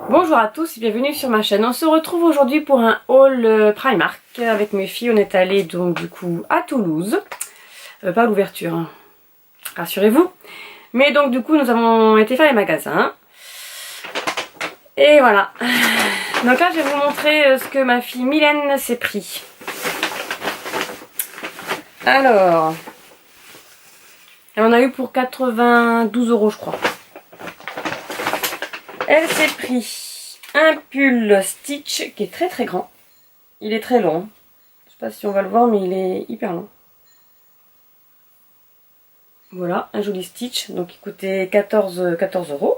Bonjour à tous et bienvenue sur ma chaîne. On se retrouve aujourd'hui pour un haul Primark. Avec mes filles, on est allé donc du coup à Toulouse. Pas à l'ouverture, hein. Rassurez-vous. Mais donc du coup nous avons été faire les magasins. Et voilà. Donc là je vais vous montrer ce que ma fille Mylène s'est pris. Alors, elle en a eu pour 92 € je crois. Elle s'est pris un pull Stitch qui est très très grand. Il est très long. Je sais pas si on va le voir mais il est hyper long. Voilà, un joli Stitch. Donc il coûtait 14 €.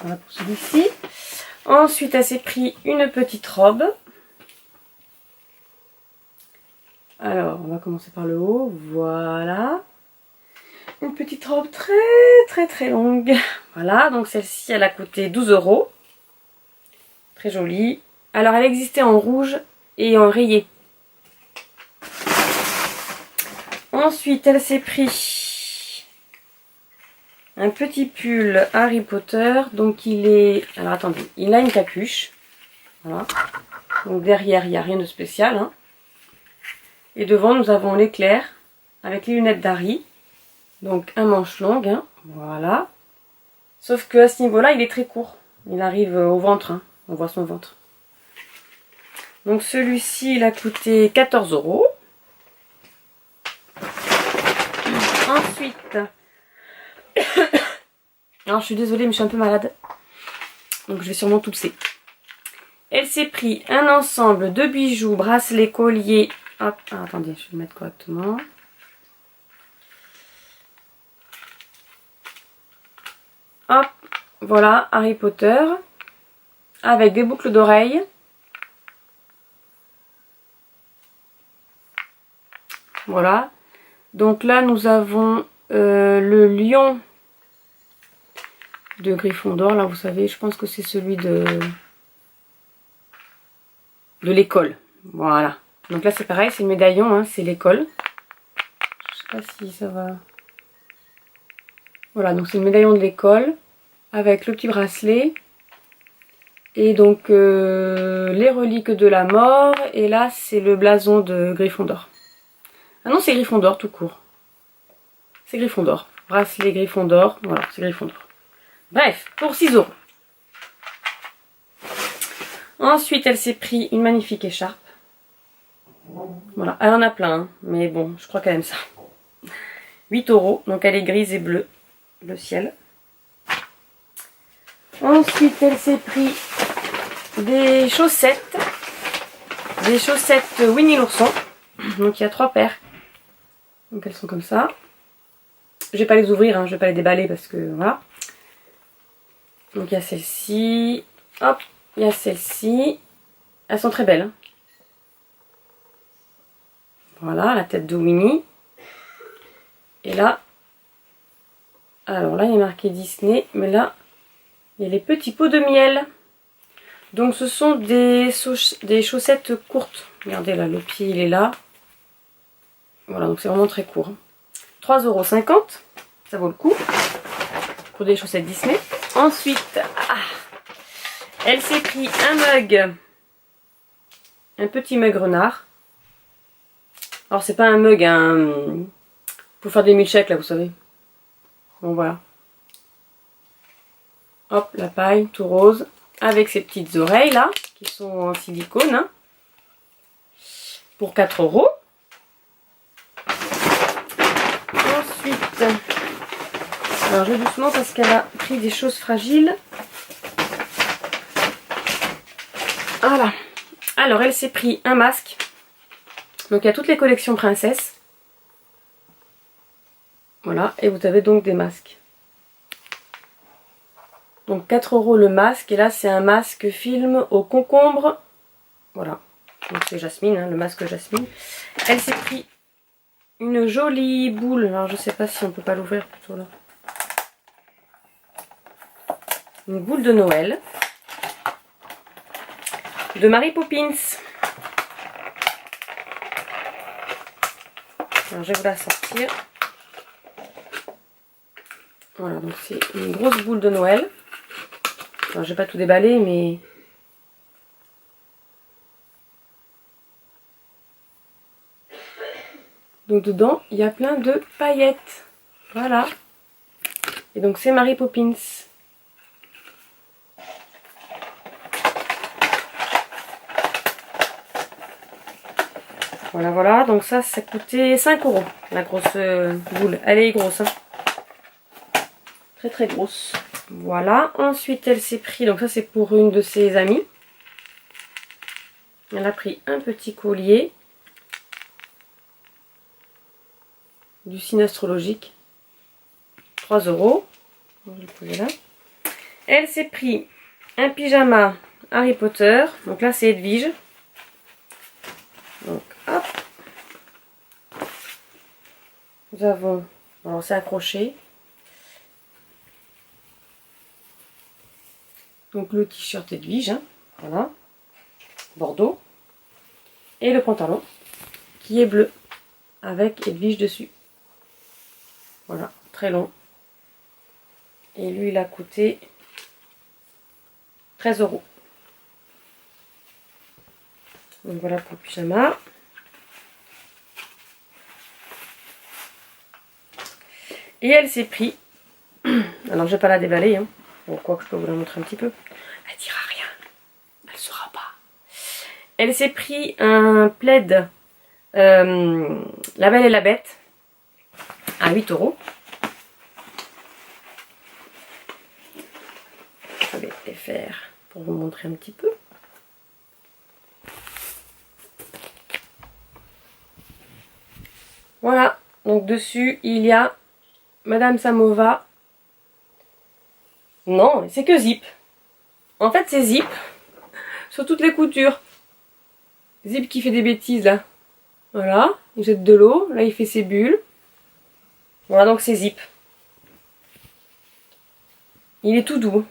Voilà pour celui-ci. Ensuite elle s'est pris une petite robe. Alors on va commencer par le haut. Voilà. Une petite robe très longue. Voilà, donc celle-ci elle a coûté 12 €. Très jolie. Alors elle existait en rouge et en rayé. Ensuite elle s'est pris un petit pull Harry Potter. Donc il est... Alors attendez, il a une capuche. Voilà. Donc derrière il n'y a rien de spécial, hein. Et devant nous avons l'éclair avec les lunettes d'Harry. Donc un manche longue, hein. Voilà. Sauf que à ce niveau-là, il est très court. Il arrive au ventre, hein. On voit son ventre. Donc celui-ci, il a coûté 14 €. Ensuite, alors je suis désolée, mais je suis un peu malade. Donc je vais sûrement tousser. Elle s'est pris un ensemble de bijoux, bracelets, colliers. Hop, ah, attendez, je vais le mettre correctement. Hop, voilà, Harry Potter, avec des boucles d'oreilles. Voilà, donc là nous avons le lion de Gryffondor, là vous savez, je pense que c'est celui de l'école. Voilà, donc là c'est pareil, c'est le médaillon, hein, c'est l'école. Je sais pas si ça va... Voilà, donc c'est le médaillon de l'école avec le petit bracelet et donc les reliques de la mort. Et là c'est le blason de Gryffondor. Ah non, c'est Gryffondor tout court. C'est Gryffondor. Bracelet Gryffondor, voilà, c'est Gryffondor. Bref, pour 6 €. Ensuite elle s'est pris une magnifique écharpe. Voilà, elle en a plein, hein, mais bon, je crois qu'elle aime ça. 8 €, donc elle est grise et bleue. Le ciel. Ensuite elle s'est pris des chaussettes. Des chaussettes Winnie l'ourson. Donc il y a 3 paires. Donc elles sont comme ça. Je vais pas les ouvrir, hein, je vais pas les déballer parce que voilà. Donc il y a celle-ci. Hop, il y a celle-ci. Elles sont très belles, hein. Voilà, la tête de Winnie. Et là, alors là il y a marqué Disney, mais là il y a les petits pots de miel. Donc ce sont des chaussettes courtes. Regardez là, le pied il est là. Voilà, donc c'est vraiment très court. 3,50 €, ça vaut le coup pour des chaussettes Disney. Ensuite, elle s'est pris un mug, un petit mug renard. Alors c'est pas un mug, hein, pour faire des milkshakes là, vous savez. Bon voilà. Hop, la paille, tout rose, avec ses petites oreilles là, qui sont en silicone, hein, pour 4 €. Ensuite, alors je vais doucement parce qu'elle a pris des choses fragiles. Voilà. Alors elle s'est pris un masque. Donc il y a toutes les collections princesses. Voilà, et vous avez donc des masques. Donc 4 € le masque, et là c'est un masque film au concombre. Voilà, donc c'est Jasmine, hein, le masque Jasmine. Elle s'est pris une jolie boule, alors je sais pas si on peut pas l'ouvrir plutôt là. Une boule de Noël de Mary Poppins. Alors je vais vous la sortir. Voilà, donc c'est une grosse boule de Noël. Alors, je vais pas tout déballer, mais... Donc dedans, il y a plein de paillettes. Voilà. Et donc c'est Mary Poppins. Voilà, voilà. Donc ça coûtait 5 €. La grosse boule. Elle est grosse. Hein. Très très grosse. Voilà. Ensuite, elle s'est pris. Donc ça, c'est pour une de ses amies. Elle a pris un petit collier. Du signe astrologique. 3 €. Je vais le poser là. Elle s'est pris un pyjama Harry Potter. Donc là, c'est Edwige. Donc, hop. Nous avons... Alors, c'est accroché. Donc, le t-shirt Edwige. Hein, voilà. Bordeaux. Et le pantalon qui est bleu. Avec Edwige dessus. Voilà. Très long. Et lui, il a coûté 13 €. Donc voilà pour le pyjama. Et elle s'est pris. Alors je vais pas la déballer. Hein. Bon, quoi que je peux vous la montrer un petit peu. Elle dira rien. Elle ne saura pas. Elle s'est pris un plaid La Belle et la Bête à 8 €. Je vais les faire pour vous montrer un petit peu. Voilà, donc dessus il y a Madame Samova. Non, c'est que zip. En fait c'est zip sur toutes les coutures. Zip qui fait des bêtises là. Voilà, il jette de l'eau, là il fait ses bulles. Voilà donc c'est zip. Il est tout doux.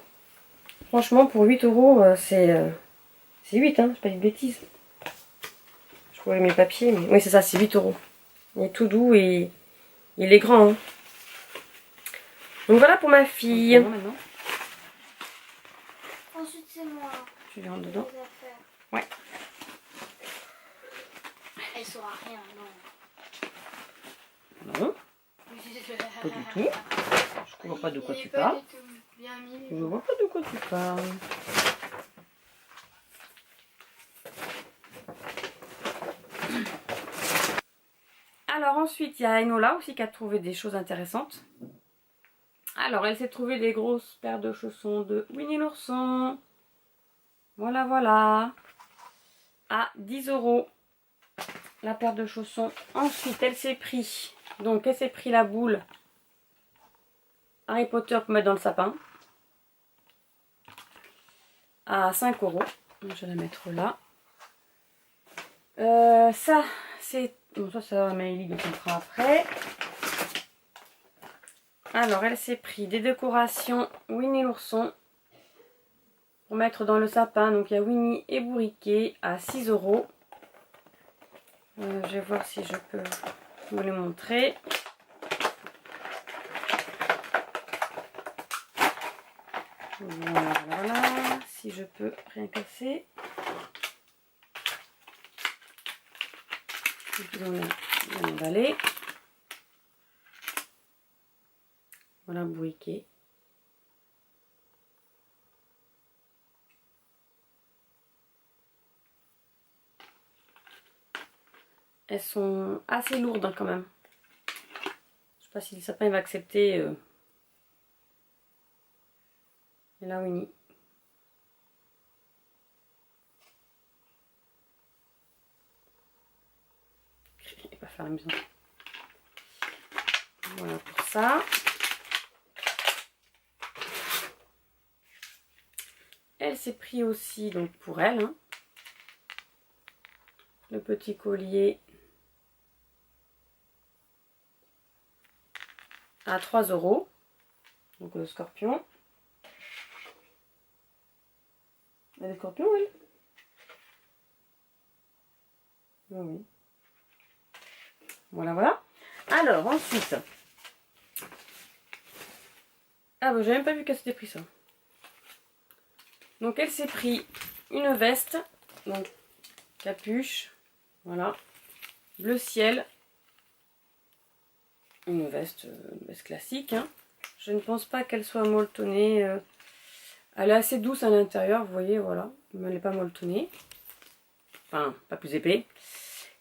Franchement pour 8 €, c'est 8, hein, je pas de bêtises. Je pourrais mes papiers, mais oui c'est ça, c'est 8 €. Il est tout doux et il est grand. Hein. Donc voilà pour ma fille. Ensuite c'est moi. Tu lui rentres dedans. Ouais. Elle saura rien, non. Non, pas du tout. Je vois pas de quoi tu parles. Je vois pas de quoi tu parles. Alors ensuite, il y a Enola aussi qui a trouvé des choses intéressantes. Alors, elle s'est trouvée des grosses paires de chaussons de Winnie l'ourson. Voilà, voilà. À 10 € la paire de chaussons. Ensuite, elle s'est pris. Donc, elle s'est pris la boule Harry Potter pour mettre dans le sapin. À 5 €. Donc, je vais la mettre là. Ça, c'est... Bon, ça va Maëlie, donc on fera après. Alors, elle s'est pris des décorations Winnie l'ourson pour mettre dans le sapin. Donc, il y a Winnie et Bourriquet à 6 €. Je vais voir si je peux vous les montrer. Voilà, voilà. Si je peux rien casser. On va emballer. Voilà, Bourriquet. Elles sont assez lourdes hein, quand même. Je sais pas si le sapin va accepter. Et là, Winnie. Il va pas faire la maison. Voilà pour ça. Elle s'est pris aussi, donc pour elle, hein, le petit collier à 3 €. Donc le scorpion. Elle est scorpion, elle? Oui, oui. Voilà, voilà. Alors, ensuite. Ah, bah, j'ai même pas vu qu'elle s'était pris ça. Donc elle s'est pris une veste, donc capuche, voilà, bleu ciel, une veste classique, hein. Je ne pense pas qu'elle soit molletonnée, elle est assez douce à l'intérieur, vous voyez, voilà, mais elle n'est pas molletonnée, enfin pas plus épais,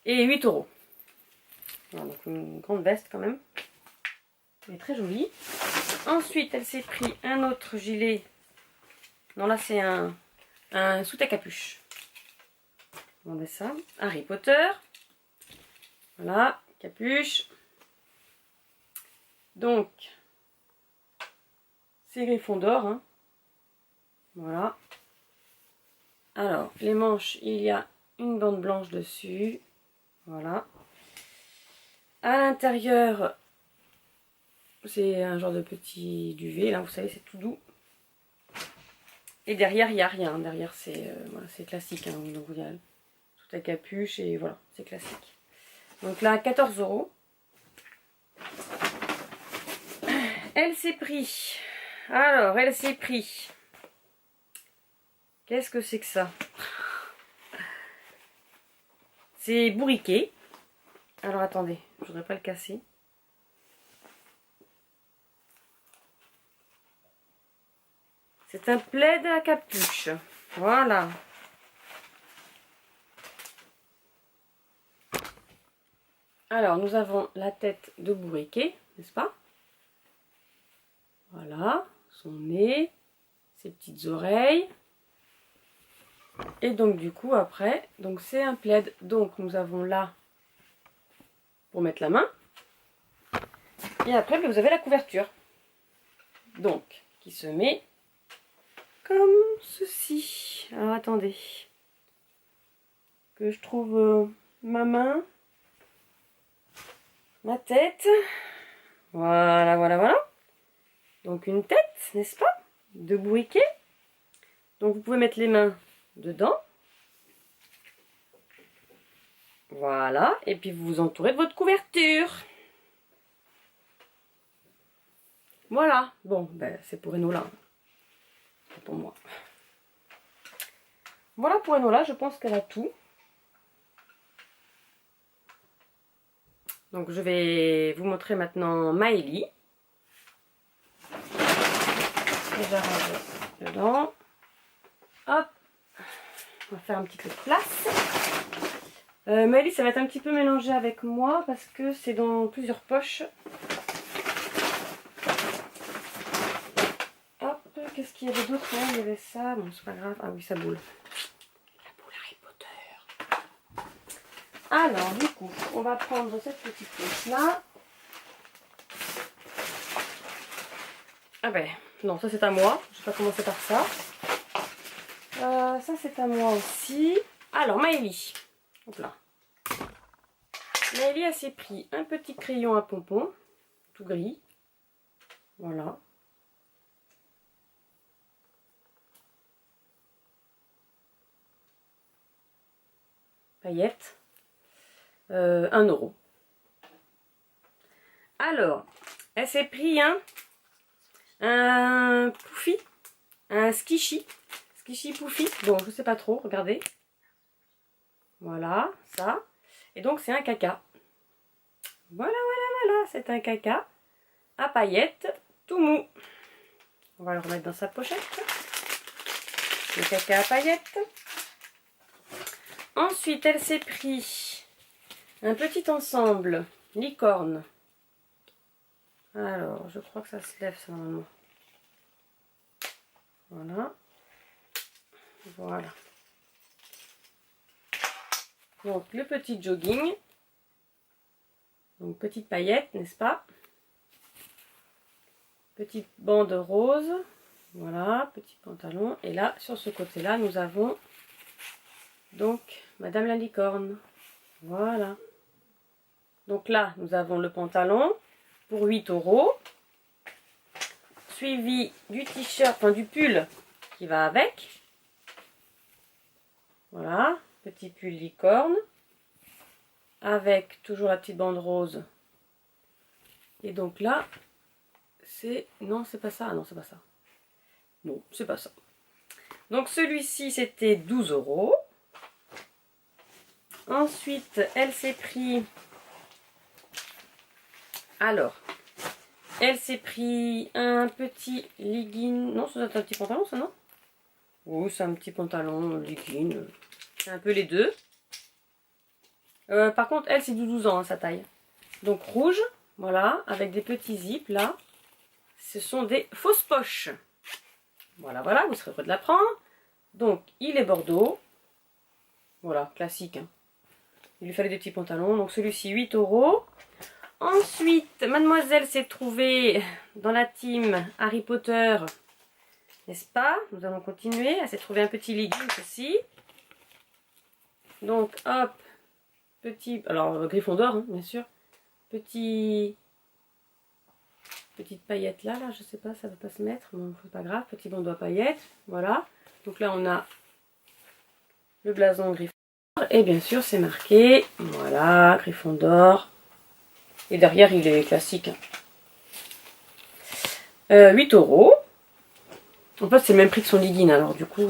et 8 €. Voilà, donc une grande veste quand même, elle est très jolie. Ensuite elle s'est pris un autre gilet, non là c'est un sous ta capuche. Regardez ça, Harry Potter. Voilà, capuche. Donc, c'est Gryffondor, hein. Voilà. Alors, les manches, il y a une bande blanche dessus. Voilà. À l'intérieur, c'est un genre de petit duvet, là, vous savez, c'est tout doux. Et derrière, il n'y a rien. Derrière, c'est voilà, classique, hein. Donc, il y a toute la capuche et voilà, c'est classique. Donc là, 14 €. Elle s'est pris. Alors, elle s'est pris. Qu'est-ce que c'est que ça? C'est bourriquet. Alors, attendez, je voudrais pas le casser. C'est un plaid à capuche. Voilà. Alors, nous avons la tête de bourriquet, n'est-ce pas? Voilà, son nez, ses petites oreilles. Et donc, du coup, après, donc c'est un plaid. Donc, nous avons là pour mettre la main. Et après, vous avez la couverture. Donc, qui se met comme ceci. Alors, attendez. Que je trouve ma main. Ma tête. Voilà, voilà, voilà. Donc une tête, n'est-ce pas? De bourriquet. Donc vous pouvez mettre les mains dedans. Voilà. Et puis vous vous entourez de votre couverture. Voilà. Bon, ben c'est pour Enola. C'est pour moi. Voilà pour Enola, je pense qu'elle a tout. Donc je vais vous montrer maintenant Maëlie. Déjà rangé dedans. Hop. On va faire un petit peu de place. Maëlie, ça va être un petit peu mélangé avec moi parce que c'est dans plusieurs poches. Hop, qu'est-ce qu'il y avait d'autre? Il y avait ça. Bon, c'est pas grave. Ah oui, ça boule. La boule Harry Potter. Alors, du coup, on va prendre cette petite poche-là. Ah ben, non, ça c'est à moi. Je vais pas commencer par ça. Ça c'est à moi aussi. Alors, Maëlie. Hop là. Maëlie, elle s'est pris un petit crayon à pompons. Tout gris. Voilà. Paillettes. 1 €. Alors, elle s'est pris un Pouffi, un Skishy Pouffi. Bon, je sais pas trop, regardez. Voilà, ça. Et donc, c'est un caca. Voilà, voilà, voilà, c'est un caca à paillettes, tout mou. On va le remettre dans sa pochette. Le caca à paillettes. Ensuite, elle s'est pris un petit ensemble licorne. Alors, je crois que ça se lève, ça, normalement. Voilà. Voilà. Donc, le petit jogging. Donc, petite paillette, n'est-ce pas? Petite bande rose. Voilà, petit pantalon. Et là, sur ce côté-là, nous avons donc Madame la licorne. Voilà. Donc là, nous avons le pantalon pour 8 €. Suivi du t-shirt, enfin du pull qui va avec. Voilà, petit pull licorne. Avec toujours la petite bande rose. Et donc là, c'est... Non, c'est pas ça. Ah non, c'est pas ça. Non, c'est pas ça. Donc celui-ci, c'était 12 €. Ensuite, elle s'est pris... Alors, elle s'est pris un petit legging. Non, c'est un petit pantalon, ça, non? Oui, c'est un petit pantalon, legging. C'est un peu les deux. Par contre, elle, c'est du 12 ans, hein, sa taille. Donc rouge, voilà, avec des petits zips, là. Ce sont des fausses poches. Voilà, voilà, vous serez heureux de la prendre. Donc, il est bordeaux. Voilà, classique. Hein. Il lui fallait des petits pantalons. Donc, celui-ci, 8 €. Ensuite, mademoiselle s'est trouvée dans la team Harry Potter. N'est-ce pas? Nous allons continuer. Elle s'est trouvée un petit legging aussi. Donc, hop. Petit... Alors, Gryffondor, hein, bien sûr. Petite paillette là, je sais pas, ça va pas se mettre. Bon, c'est pas grave. Petit bandeau à paillettes. Voilà. Donc là, on a le blason Gryffondor. Et bien sûr, c'est marqué. Voilà, Gryffondor. Et derrière, il est classique. 8 €. En fait, c'est le même prix que son legging. Alors, du coup,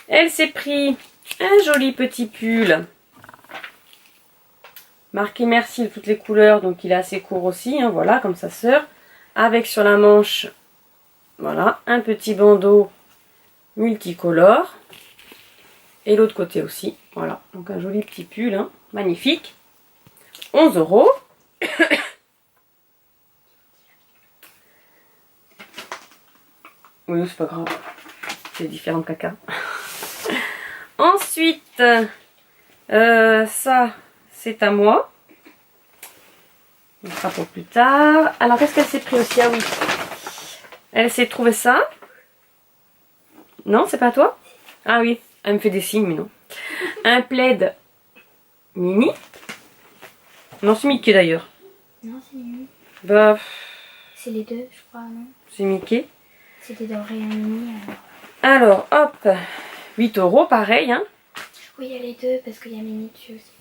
elle s'est pris un joli petit pull. Marqué merci de toutes les couleurs. Donc, il est assez court aussi. Hein, voilà, comme sa sœur. Avec sur la manche, voilà, un petit bandeau multicolore. Et l'autre côté aussi. Voilà, donc un joli petit pull. Hein, magnifique. 11 €. Oui, c'est pas grave. C'est différent de caca. Ensuite, ça, c'est à moi. On sera pour plus tard. Alors, qu'est-ce qu'elle s'est pris aussi? Ah oui. Elle s'est trouvée ça. Non, c'est pas à toi? Ah oui, elle me fait des signes, mais non. Un plaid mini. Non, c'est Mickey d'ailleurs. Non, c'est Mimi. Bah, C'est les deux, je crois, non? c'est Mickey. C'était dans Rayon Mini, Alors, hop, 8 € pareil. Hein. Oui, il y a les deux parce qu'il y a Mini dessus aussi.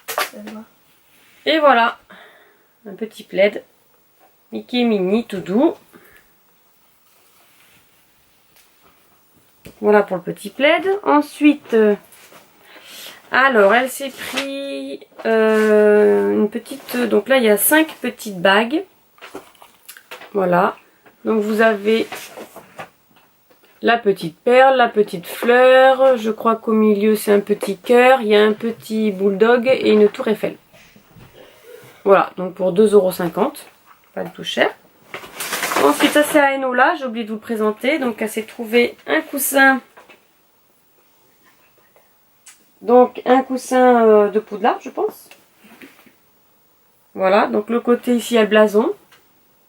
Ça se voit. Et voilà, un petit plaid. Mickey mini, tout doux. Voilà pour le petit plaid. Ensuite, alors, elle s'est pris une petite... Donc là, il y a 5 petites bagues. Voilà. Donc vous avez la petite perle, la petite fleur. Je crois qu'au milieu, c'est un petit cœur. Il y a un petit bulldog et une tour Eiffel. Voilà, donc pour 2,50 €. Pas du tout cher. Ensuite, ça c'est à Enola. J'ai oublié de vous le présenter. Donc elle s'est trouvée un coussin. Donc un coussin de Poudlard, je pense. Voilà, donc le côté ici, il y a le blason.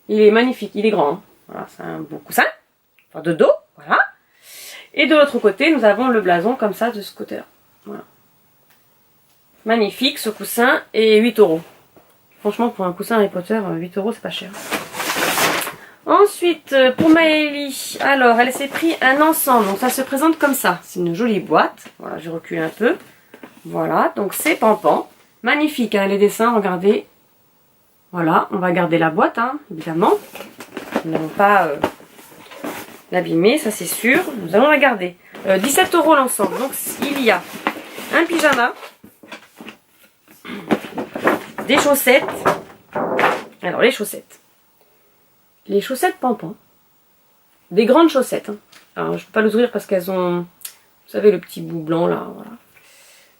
Il est magnifique, il est grand. Hein. Voilà, c'est un beau coussin. Enfin, de dos, voilà. Et de l'autre côté, nous avons le blason comme ça, de ce côté-là. Voilà. Magnifique, ce coussin. Et 8 €. Franchement, pour un coussin Harry Potter, 8 €, c'est pas cher. Ensuite, pour Maëlie, alors, elle s'est pris un ensemble. Donc, ça se présente comme ça. C'est une jolie boîte. Voilà, je recule un peu. Voilà, donc c'est Pampan. Magnifique, hein, les dessins, regardez. Voilà, on va garder la boîte, hein, évidemment. Nous n'allons pas l'abîmer, ça c'est sûr. Nous allons la garder. 17 € l'ensemble. Donc, il y a un pyjama, des chaussettes. Alors, les chaussettes. Les chaussettes Pampan. Des grandes chaussettes. Hein. Alors, je ne peux pas l'ouvrir parce qu'elles ont, vous savez, le petit bout blanc là. Voilà.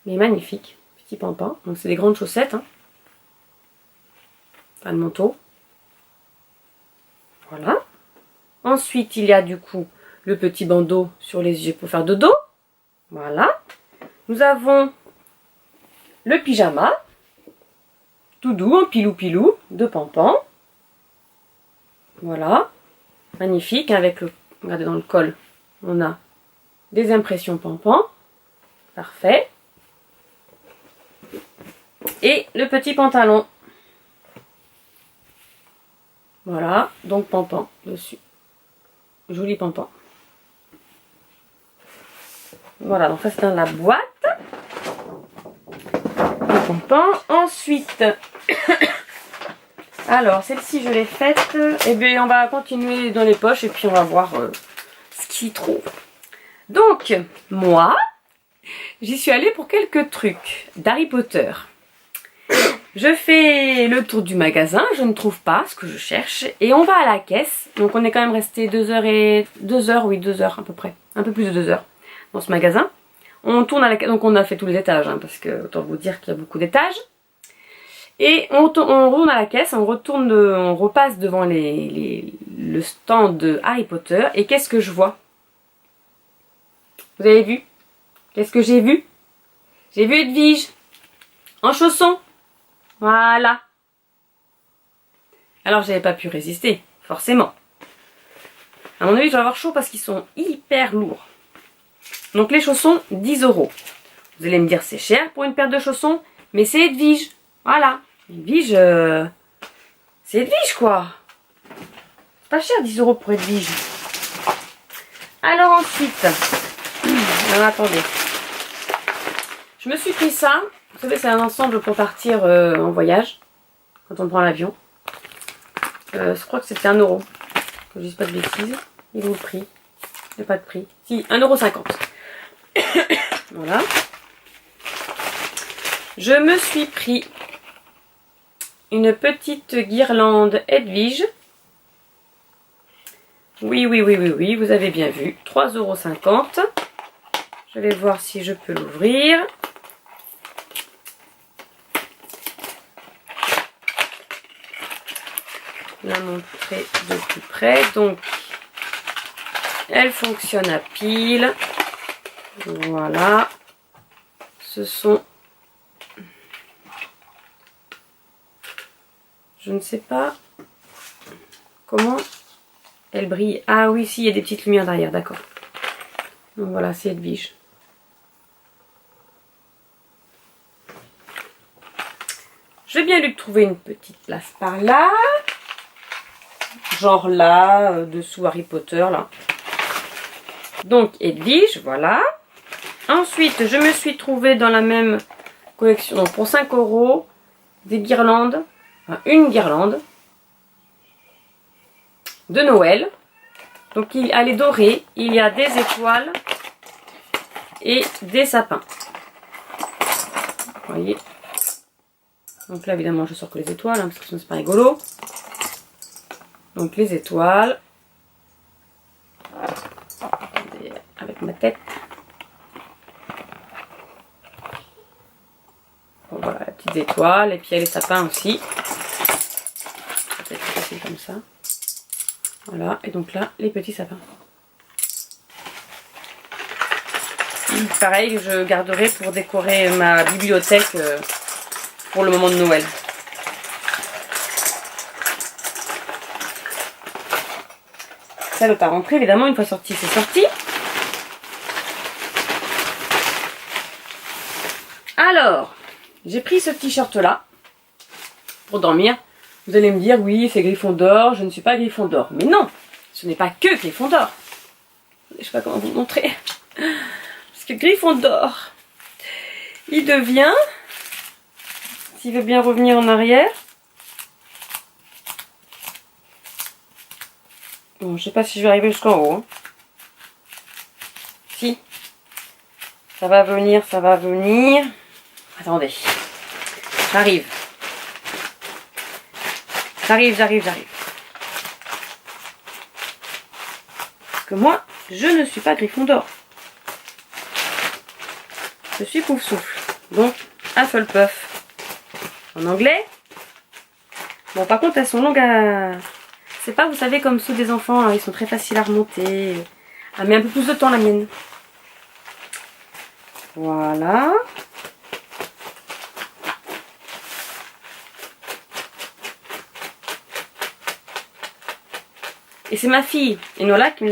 Mais magnifique. Petit Pampan. Donc, c'est des grandes chaussettes. Hein. Pas de manteau. Voilà. Ensuite, il y a du coup le petit bandeau sur les yeux pour faire dodo. Voilà. Nous avons le pyjama. Tout doux, en pilou-pilou de Pampan. Voilà. Magnifique. Avec le... Regardez dans le col. On a des impressions Pampan. Parfait. Et le petit pantalon. Voilà, donc Pampan dessus. Joli Pampan. Voilà, donc ça c'est dans la boîte. Le Pampan. Ensuite, Alors, celle-ci, je l'ai faite. Et bien, on va continuer dans les poches et puis on va voir ce qu'il trouve. Donc, moi, j'y suis allée pour quelques trucs d'Harry Potter. Je fais le tour du magasin, je ne trouve pas ce que je cherche. Et on va à la caisse. Donc, on est quand même resté 2 heures à peu près. Un peu plus de 2 heures dans ce magasin. On tourne à la caisse. Donc, on a fait tous les étages, hein, parce que, autant vous dire qu'il y a beaucoup d'étages. Et on retourne à la caisse, on repasse devant le stand de Harry Potter. Et qu'est-ce que je vois? Vous avez vu? Qu'est-ce que j'ai vu? J'ai vu Edwige en chaussons. Voilà. Alors j'avais pas pu résister, forcément. À mon avis, je vais avoir chaud parce qu'ils sont hyper lourds. Donc les chaussons, 10 €. Vous allez me dire c'est cher pour une paire de chaussons, mais c'est Edwige. Voilà. Edwige, c'est Edwige quoi. C'est pas cher 10 € pour Edwige. Alors ensuite, non, attendez. Je me suis pris ça. Vous savez, c'est un ensemble pour partir en voyage. Quand on prend l'avion. Je crois que c'était 1 €. Que je dise pas de bêtises. Il est où le prix? Il n'y a pas de prix. Si, 1,50 €. Voilà. Je me suis pris une petite guirlande Edwige. Oui, vous avez bien vu. 3,50 €. Je vais voir si je peux l'ouvrir. La montrer de plus près. Donc, elle fonctionne à pile. Voilà. Ce sont... Je ne sais pas comment elle brille. Ah oui, si, il y a des petites lumières derrière, d'accord. Donc voilà, c'est Edwige. Je viens lui trouver une petite place par là. Genre là, dessous Harry Potter, là. Donc Edwige, voilà. Ensuite, je me suis trouvée dans la même collection, donc pour 5 € des guirlandes. Enfin, une guirlande de Noël. Donc elle est dorée. Il y a des étoiles et des sapins. Vous voyez. Donc là, évidemment, je sors que les étoiles, hein, parce que sinon c'est pas rigolo. Donc les étoiles. Avec ma tête. Bon, voilà, les petites étoiles. Et puis il y a les sapins aussi. Peut-être facile comme ça. Voilà, et donc là, les petits sapins. Pareil, je garderai pour décorer ma bibliothèque pour le moment de Noël. Ça ne va pas rentrer, évidemment, une fois sorti, c'est sorti. Alors, j'ai pris ce t-shirt là pour dormir. Vous allez me dire, oui, c'est Gryffondor, je ne suis pas Gryffondor. Mais non, ce n'est pas que Gryffondor. Je ne sais pas comment vous le montrer. Parce que Gryffondor, il devient, s'il veut bien revenir en arrière. Bon, je ne sais pas si je vais arriver jusqu'en haut. Hein. Si. Ça va venir, ça va venir. Attendez. J'arrive. J'arrive. Parce que moi, je ne suis pas Gryffondor. Je suis Poufsouffle. Donc, Hufflepuff. En anglais. Bon, par contre, elles sont longues à... C'est pas, vous savez, comme ceux des enfants, hein, ils sont très faciles à remonter. Elle met un peu plus de temps, la mienne. Voilà. Et c'est ma fille, Enola, qui me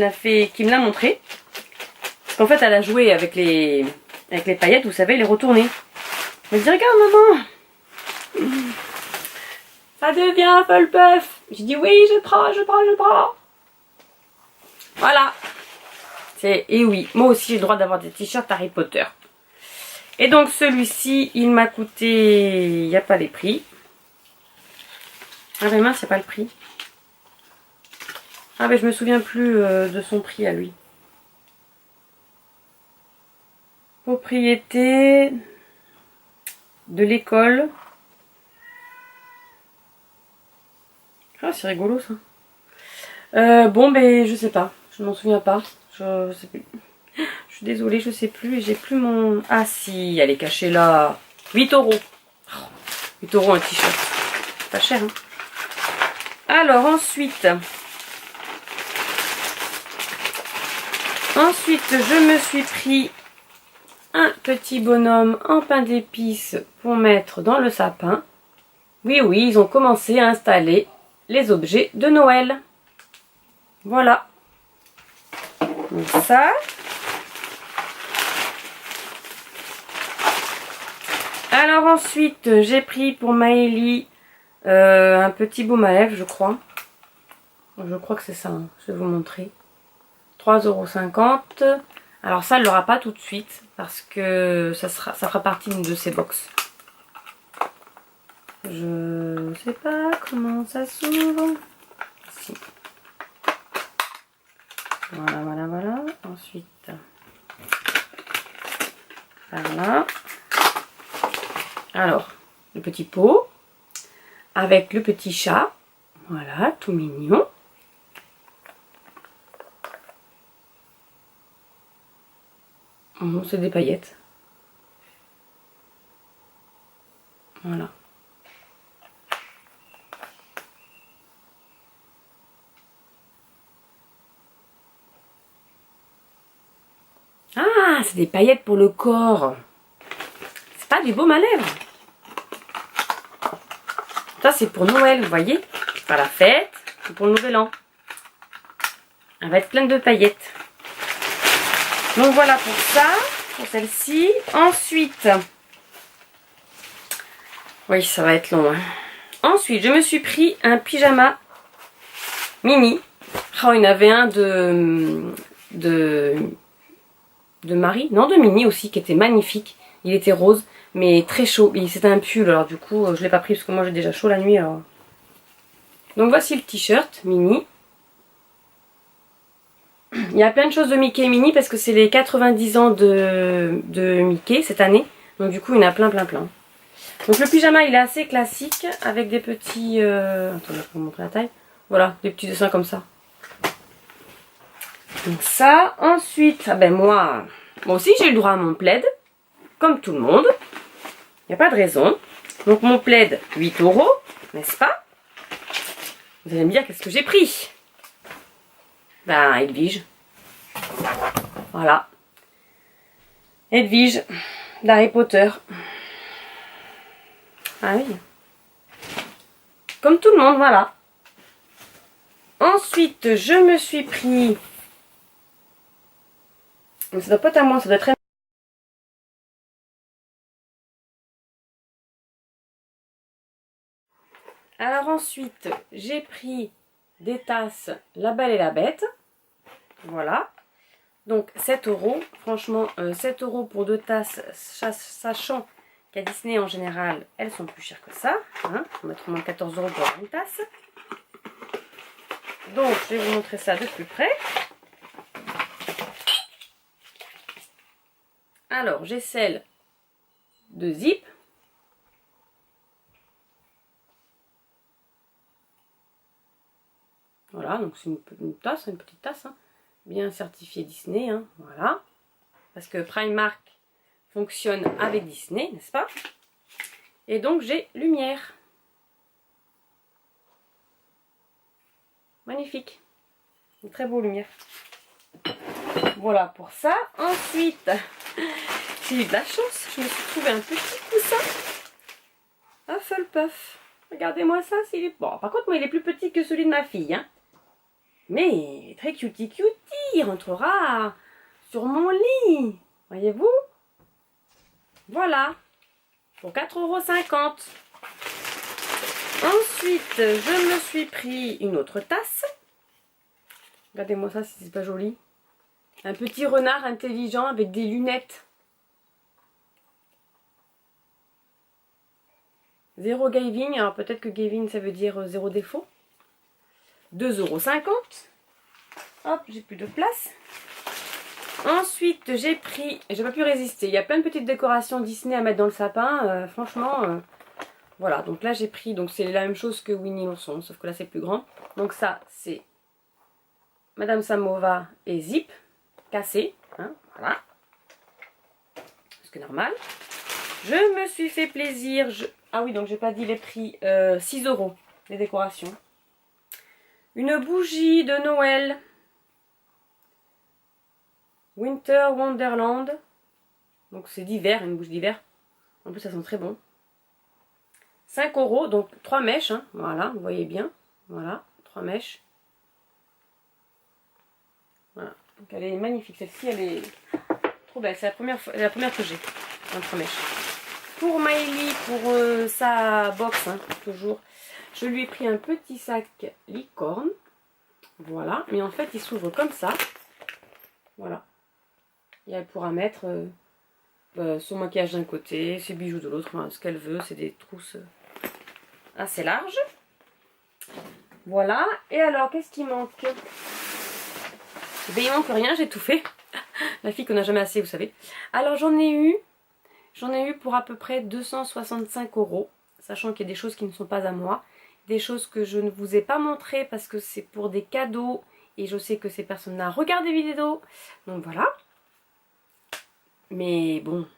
l'a montré. Parce qu'en fait, elle a joué avec les paillettes, vous savez, les retourner. Elle me dit, regarde maman, ça devient Hufflepuff. J'ai dit oui, je prends. Voilà. Et oui, moi aussi j'ai le droit d'avoir des t-shirts Harry Potter. Et donc celui-ci, il m'a coûté, il n'y a pas les prix. Ah mais mince, c'est pas le prix. Ah mais je me souviens plus de son prix à lui. Propriété de l'école. Ah c'est rigolo ça. Bon ben je sais pas. Je m'en souviens pas. Je sais plus. Je suis désolée, je sais plus. Et j'ai plus mon... Ah si, elle est cachée là. 8 €. 8 € un t-shirt. C'est pas cher hein. Alors ensuite... je me suis pris un petit bonhomme en pain d'épices pour mettre dans le sapin. Oui, oui, ils ont commencé à installer les objets de Noël. Voilà. Donc ça. Alors ensuite, j'ai pris pour Maëlie un petit baume à lèvres, je crois. Je crois que c'est ça, hein. Je vais vous montrer. 3,50 €. Alors ça, elle l'aura pas tout de suite parce que ça fera partie de ces box. Je sais pas comment ça s'ouvre. Si. Voilà, voilà, voilà. Ensuite, par là. Alors, le petit pot avec le petit chat. Voilà, tout mignon. Bon, c'est des paillettes. Voilà. Ah, c'est des paillettes pour le corps. C'est pas du baume à lèvres. Ça, c'est pour Noël, vous voyez. Pour la fête, c'est pour le nouvel an. Elle va être pleine de paillettes. Donc voilà pour ça, pour celle-ci. Ensuite, oui, ça va être long. Hein. Ensuite, je me suis pris un pyjama mini. Oh, il y en avait un de Marie, non de Mini aussi, qui était magnifique. Il était rose, mais très chaud. C'était un pull, alors du coup, je l'ai pas pris parce que moi j'ai déjà chaud la nuit. Alors. Donc voici le t-shirt Mini. Il y a plein de choses de Mickey et Minnie parce que c'est les 90 ans de Mickey cette année. Donc du coup, il y en a plein, plein, plein. Donc le pyjama, il est assez classique avec des petits... Attendez, je vais vous montrer la taille. Voilà, des petits dessins comme ça. Donc ça, ensuite, ah ben moi aussi j'ai eu le droit à mon plaid, comme tout le monde. Il n'y a pas de raison. Donc mon plaid, 8 €, n'est-ce pas? Vous allez me dire qu'est-ce que j'ai pris? Ben, Edwige. Voilà. Edwige d'Harry Potter. Ah oui. Comme tout le monde, voilà. Ensuite, je me suis pris... Ça doit pas être à moi, ça doit être... Alors ensuite, j'ai pris des tasses La Belle et la Bête. Voilà. Donc 7 €. Franchement, 7 € pour 2 tasses, sachant qu'à Disney en général, elles sont plus chères que ça. Hein. On va mettre au moins 14 € pour avoir une tasse. Donc, je vais vous montrer ça de plus près. Alors, j'ai celle de Zip. Voilà, donc c'est une tasse, une petite tasse, hein, bien certifiée Disney, hein, voilà. Parce que Primark fonctionne avec Disney, n'est-ce pas? Et donc j'ai Lumière. Magnifique. Une très beau Lumière. Voilà pour ça. Ensuite, j'ai eu de la chance, je me suis trouvé un petit coussin. Hufflepuff. Regardez-moi ça, s'il est... Bon, par contre, moi, il est plus petit que celui de ma fille, hein. Mais il est très cutie cutie, il rentrera sur mon lit. Voyez-vous? Voilà. Pour 4,50 €. Ensuite, je me suis pris une autre tasse. Regardez-moi ça, si c'est pas joli. Un petit renard intelligent avec des lunettes. Zéro giving. Alors peut-être que giving ça veut dire zéro défaut. 2,50 €. Hop, j'ai plus de place. Ensuite, j'ai pris, et j'ai pas pu résister, il y a plein de petites décorations Disney à mettre dans le sapin, franchement, voilà. Donc là, j'ai pris, donc c'est la même chose que Winnie l'ourson, sauf que là, c'est plus grand. Donc ça, c'est Madame Samova et Zip, cassé, hein, voilà. C'est normal. Je me suis fait plaisir, ah oui, donc j'ai pas dit les prix, 6 € les décorations. Une bougie de Noël. Winter Wonderland. Donc c'est d'hiver, une bougie d'hiver. En plus ça sent très bon. 5 €, donc 3 mèches, hein. Voilà, vous voyez bien. Voilà, 3 mèches. Voilà, donc elle est magnifique. Celle-ci, elle est trop belle. C'est la première que j'ai. En 3 mèches. Pour Miley, pour sa box, hein, toujours, je lui ai pris un petit sac licorne. Voilà, mais en fait il s'ouvre comme ça. Voilà. Et elle pourra mettre son maquillage d'un côté, ses bijoux de l'autre, enfin, ce qu'elle veut. C'est des trousses assez larges. Voilà. Et alors, qu'est-ce qui manque? Ben, il manque rien, j'ai tout fait. La fille qu'on n'a jamais assez, vous savez. Alors, j'en ai eu pour à peu près 265 €. Sachant qu'il y a des choses qui ne sont pas à moi. Des choses que je ne vous ai pas montrées parce que c'est pour des cadeaux. Et je sais que ces personnes-là regardent des vidéos. Donc voilà. Mais bon,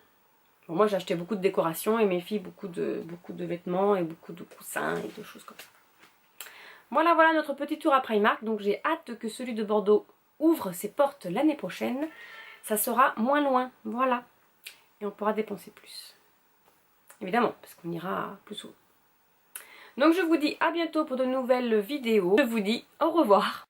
moi j'ai acheté beaucoup de décorations et mes filles beaucoup de vêtements et beaucoup de coussins et de choses comme ça. Voilà, voilà notre petit tour à Primark. Donc j'ai hâte que celui de Bordeaux ouvre ses portes l'année prochaine. Ça sera moins loin, voilà. Et on pourra dépenser plus. Évidemment, parce qu'on ira plus souvent. Donc je vous dis à bientôt pour de nouvelles vidéos. Je vous dis au revoir.